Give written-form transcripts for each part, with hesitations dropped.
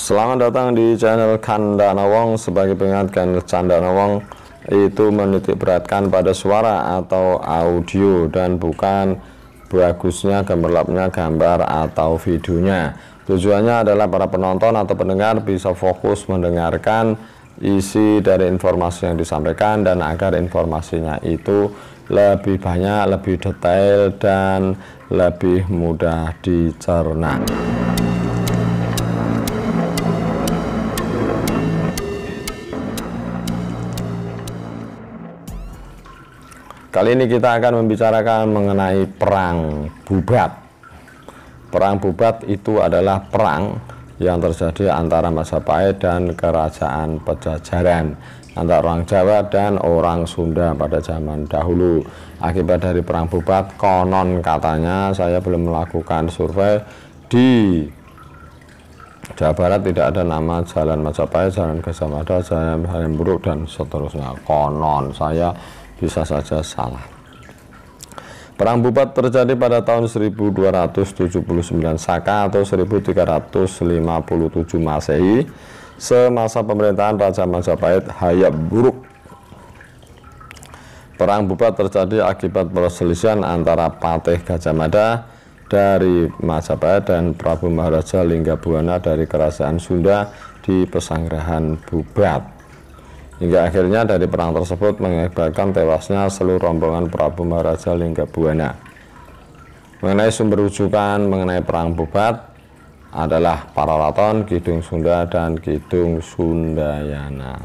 Selamat datang di channel Candana Wong. Sebagai pengingat, channel Candana Wong itu menitik beratkan pada suara atau audio dan bukan bagusnya gemerlapnya gambar atau videonya. Tujuannya adalah para penonton atau pendengar bisa fokus mendengarkan isi dari informasi yang disampaikan dan agar informasinya itu lebih banyak, lebih detail dan lebih mudah dicerna. Kali ini kita akan membicarakan mengenai perang Bubat. Perang Bubat itu adalah perang yang terjadi antara Majapahit dan Kerajaan Pajajaran, antara orang Jawa dan orang Sunda pada zaman dahulu. Akibat dari perang Bubat, konon katanya, saya belum melakukan survei, di Jawa Barat tidak ada nama Jalan Majapahit, Jalan Gajah Mada, Jalan Hayam Wuruk dan seterusnya. Konon, saya bisa saja salah. Perang Bubat terjadi pada tahun 1279 Saka atau 1357 Masehi, semasa pemerintahan Raja Majapahit Hayam Wuruk. Perang Bubat terjadi akibat perselisihan antara Patih Gajah Mada dari Majapahit dan Prabu Maharaja Linggabuana dari Kerajaan Sunda di Pesanggerahan Bubat. Hingga akhirnya dari perang tersebut mengakibatkan tewasnya seluruh rombongan Prabu Maharaja Linggabuana. Mengenai sumber rujukan mengenai perang Bubat adalah Pararaton, Kidung Sunda, dan Kidung Sundayana.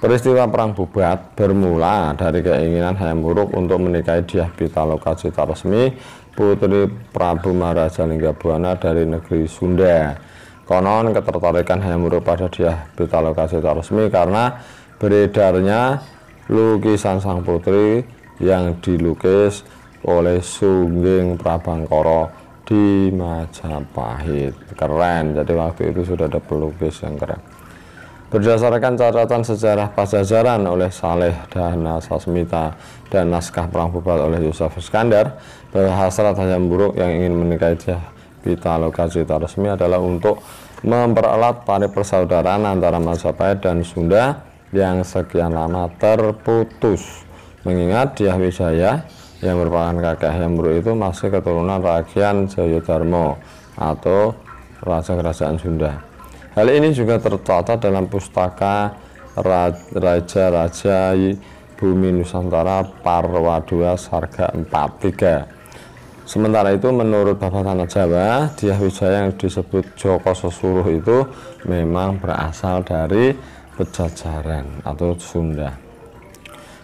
Peristiwa perang Bubat bermula dari keinginan Hayam Wuruk untuk menikahi Dyah Pitaloka Citaresmi, putri Prabu Maharaja Linggabuana dari negeri Sunda. Konon ketertarikan Hayam Wuruk pada Dyah Pitaloka Citaresmi karena beredarnya lukisan sang putri yang dilukis oleh Sungging Prabangkara di Majapahit. Keren, jadi waktu itu sudah ada pelukis yang keren. Berdasarkan catatan sejarah Pajajaran oleh Saleh Dana Sasmita dan naskah perang Bubat oleh Yusuf Iskandar, bahwa hasrat Hayam Wuruk yang ingin menikahi Dyah Pitaloka Citaresmi adalah untuk mempererat tali persaudaraan antara Majapahit dan Sunda yang sekian lama terputus. Mengingat Dyah Wijaya yang merupakan kakek Hayam Wuruk itu masih keturunan Rakyat Jayadarma atau Raja Kerajaan Sunda. Hal ini juga tercatat dalam pustaka Raja-Raja Bumi Nusantara Parwadua Sarga 43. Sementara itu, menurut Bapak Tanah Jawa, Dyah Wijaya yang disebut Joko Sesuruh itu memang berasal dari Pajajaran atau Sunda.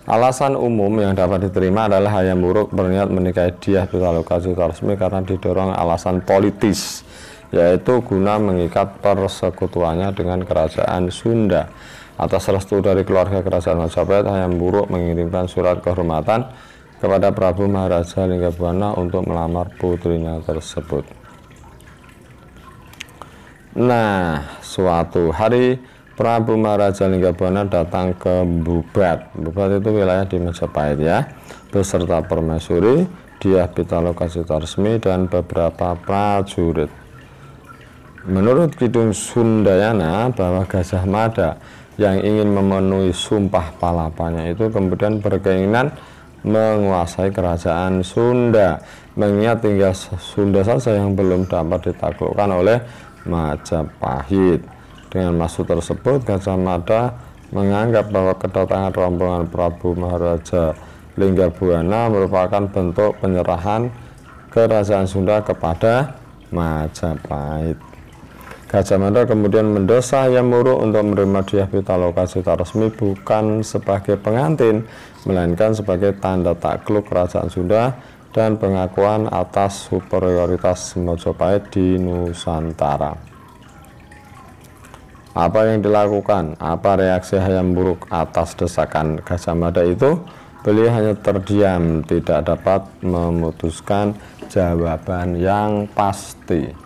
Alasan umum yang dapat diterima adalah Hayam Wuruk berniat menikahi Dyah Pitaloka Citaresmi karena didorong alasan politis, yaitu guna mengikat persekutuannya dengan Kerajaan Sunda. Atas restu dari keluarga Kerajaan Majapahit, Hayam Wuruk mengirimkan surat kehormatan kepada Prabu Maharaja Linggabuana untuk melamar putrinya tersebut. Nah, suatu hari Prabu Maharaja Linggabuana datang ke Bubat. Bubat itu wilayah di Majapahit ya, beserta permaisuri, Dyah Pitaloka Citaresmi dan beberapa prajurit. Menurut Kidung Sundayana, bahwa Gajah Mada yang ingin memenuhi sumpah palapanya itu kemudian berkeinginan menguasai kerajaan Sunda, mengingat tinggal Sunda saja yang belum dapat ditaklukkan oleh Majapahit. Dengan maksud tersebut, Gajah Mada menganggap bahwa kedatangan rombongan Prabu Maharaja Linggabuana merupakan bentuk penyerahan kerajaan Sunda kepada Majapahit. Gajah Mada kemudian mendesak Hayam Wuruk untuk menerima Dyah Pitaloka Citaresmi bukan sebagai pengantin, melainkan sebagai tanda takluk kerajaan Sunda dan pengakuan atas superioritas Majapahit di Nusantara. Apa yang dilakukan? Apa reaksi Hayam Wuruk atas desakan Gajah Mada itu? Beliau hanya terdiam, tidak dapat memutuskan jawaban yang pasti.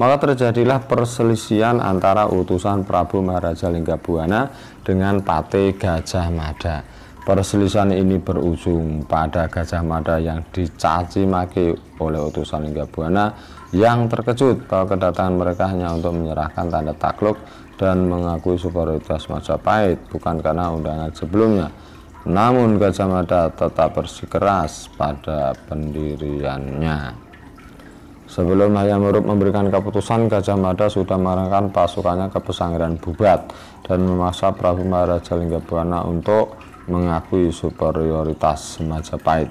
Maka terjadilah perselisihan antara utusan Prabu Maharaja Linggabuana dengan Patih Gajah Mada. Perselisihan ini berujung pada Gajah Mada yang dicaci maki oleh utusan Linggabuana yang terkejut bahwa kedatangan mereka hanya untuk menyerahkan tanda takluk dan mengakui superioritas Majapahit, bukan karena undangan sebelumnya. Namun Gajah Mada tetap bersikeras pada pendiriannya. Sebelum Hayam Wuruk memberikan keputusan, Gajah Mada sudah mengarahkan pasukannya ke Pesanggeran Bubat dan memaksa Prabu Maharaja Linggabuana untuk mengakui superioritas Majapahit.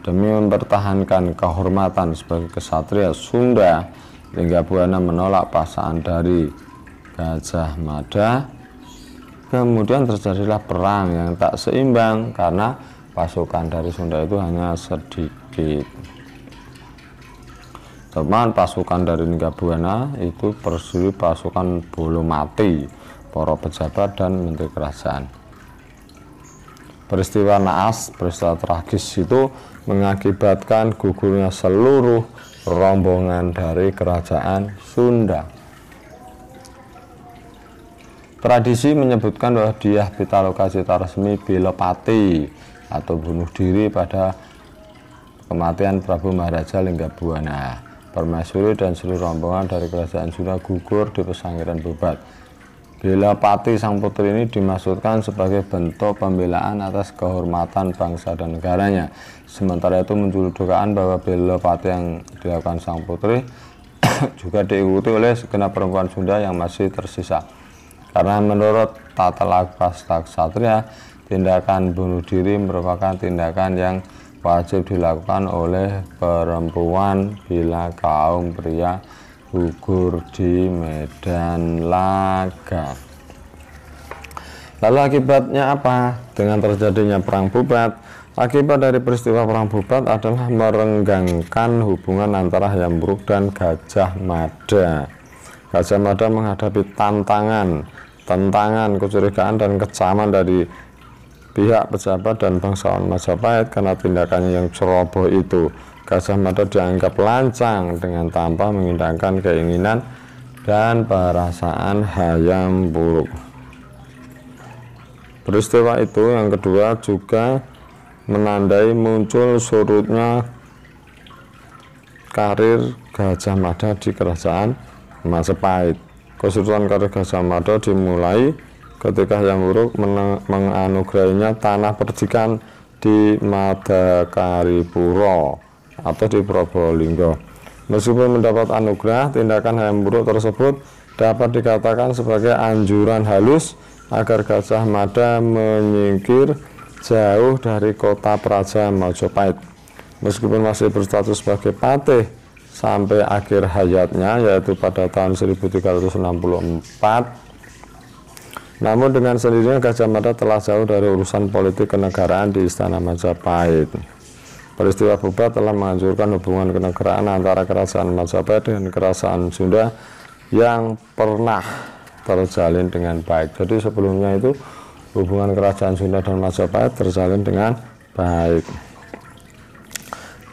Demi mempertahankan kehormatan sebagai kesatria Sunda, Linggabuana menolak paksaan dari Gajah Mada. Kemudian terjadilah perang yang tak seimbang karena pasukan dari Sunda itu hanya sedikit. Teman pasukan dari Linggabuana itu berdiri pasukan bolo mati, para pejabat dan menteri kerajaan. Peristiwa naas, peristiwa tragis itu mengakibatkan gugurnya seluruh rombongan dari kerajaan Sunda. Tradisi menyebutkan bahwa Dyah Pitaloka Citaresmi Belopati atau bunuh diri pada kematian Prabu Maharaja Linggabuana. Permaisuri dan seluruh rombongan dari kerajaan Sunda gugur di Pesanggeran Bubat. Belopati sang putri ini dimaksudkan sebagai bentuk pembelaan atas kehormatan bangsa dan negaranya. Sementara itu muncul dugaan bahwa Belopati yang dilakukan sang putri juga diikuti oleh segenap perempuan Sunda yang masih tersisa. Karena menurut tata laku ksatria, tindakan bunuh diri merupakan tindakan yang wajib dilakukan oleh perempuan bila kaum pria gugur di medan laga. Lalu akibatnya apa? Dengan terjadinya perang Bubat, akibat dari peristiwa perang Bubat adalah merenggangkan hubungan antara Hayam Wuruk dan Gajah Mada. Gajah Mada menghadapi tantangan, kecurigaan dan kecaman dari pihak pejabat dan bangsawan Majapahit karena tindakannya yang ceroboh itu. Gajah Mada dianggap lancang dengan tanpa mengindahkan keinginan dan perasaan Hayam Wuruk. Peristiwa itu yang kedua juga menandai muncul surutnya karir Gajah Mada di kerajaan Majapahit. Kesurutan karir Gajah Mada dimulai ketika Hayam Wuruk menganugerahinya tanah percikan di Madakaripuro atau di Probolinggo. Meskipun mendapat anugerah, tindakan Hayam Wuruk tersebut dapat dikatakan sebagai anjuran halus agar Gajah Mada menyingkir jauh dari kota Praja Majapahit. Meskipun masih berstatus sebagai patih sampai akhir hayatnya, yaitu pada tahun 1364, namun dengan sendirinya Gajah Mada telah jauh dari urusan politik kenegaraan di Istana Majapahit. Peristiwa Bubat telah menghancurkan hubungan kenegaraan antara kerajaan Majapahit dengan kerajaan Sunda yang pernah terjalin dengan baik. Jadi sebelumnya itu hubungan kerajaan Sunda dan Majapahit terjalin dengan baik.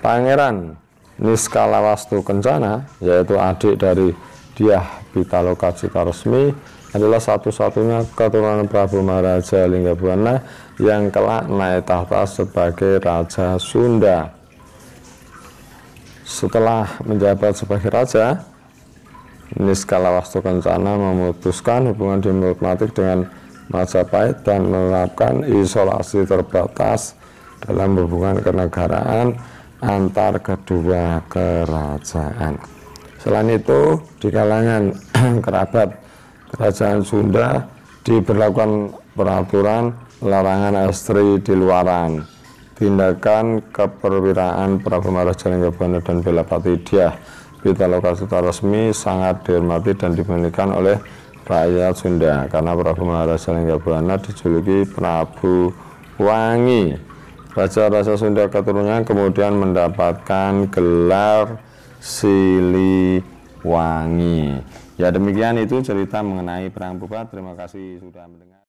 Pangeran Niskalawastu Kencana, yaitu adik dari Dyah Pitaloka Citaresmi, adalah satu-satunya keturunan Prabu Maharaja Linggabuana yang kelak naik tahta sebagai Raja Sunda. Setelah menjabat sebagai raja, Niskalawastu Kencana memutuskan hubungan diplomatik dengan Majapahit dan menerapkan isolasi terbatas dalam hubungan kenegaraan antar kedua kerajaan. Selain itu, di kalangan kerabat kerajaan Sunda diberlakukan peraturan larangan estri di luaran. Tindakan keperwiraan Prabu Maharaja Linggabuana dan Belopati Dyah Pitaloka Citaresmi sangat dihormati dan dimiliki oleh rakyat Sunda karena Prabu Maharaja Linggabuana dijuluki Prabu Wangi. Raja-raja Sunda keturunannya kemudian mendapatkan gelar Siliwangi. Ya, demikian itu cerita mengenai perang Bubat. Terima kasih sudah mendengar.